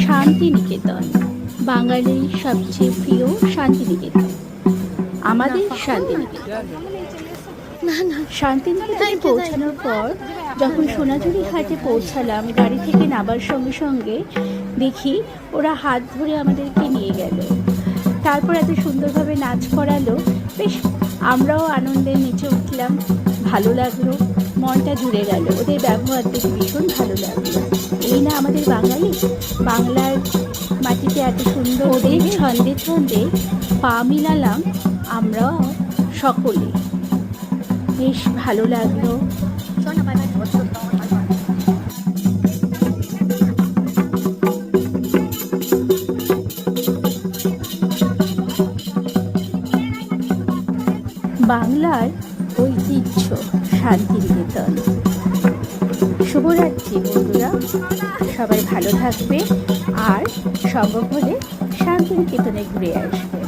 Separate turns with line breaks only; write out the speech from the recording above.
শান্তিনিকেতন, বাঙালির সবচেয়ে প্রিয় শান্তিনিকেতন, আমাদের শান্তিনিকেতন। শান্তিনিকেতনে পৌঁছানোর পর যখন সোনাঝুরি ঘাটে পৌঁছালাম, গাড়ি থেকে নামার সঙ্গে সঙ্গে দেখি ওরা হাত ধরে আমাদেরকে নিয়ে গেল। তারপর এত সুন্দরভাবে নাচ করালো, বেশ আমরাও আনন্দে নেচে উঠলাম। ভালো লাগলো, মনটা জুড়ে গেল। ওদের ব্যবহার দেখে ভীষণ ভালো লাগলো। এই না আমাদের বাঙালি, বাংলার মাটিতে এত সুন্দর। ওদের ছন্দে ছন্দে পা মিলালাম আমরাও সকলে, বেশ ভালো লাগলো। বাংলার ঐতিহ্য শান্তিনিকেতন। শুভরাত্রি বন্ধুরা, সবাই ভালো থাকবে আর সম্ভব হলে শান্তিনিকেতনে ঘুরে আসবে।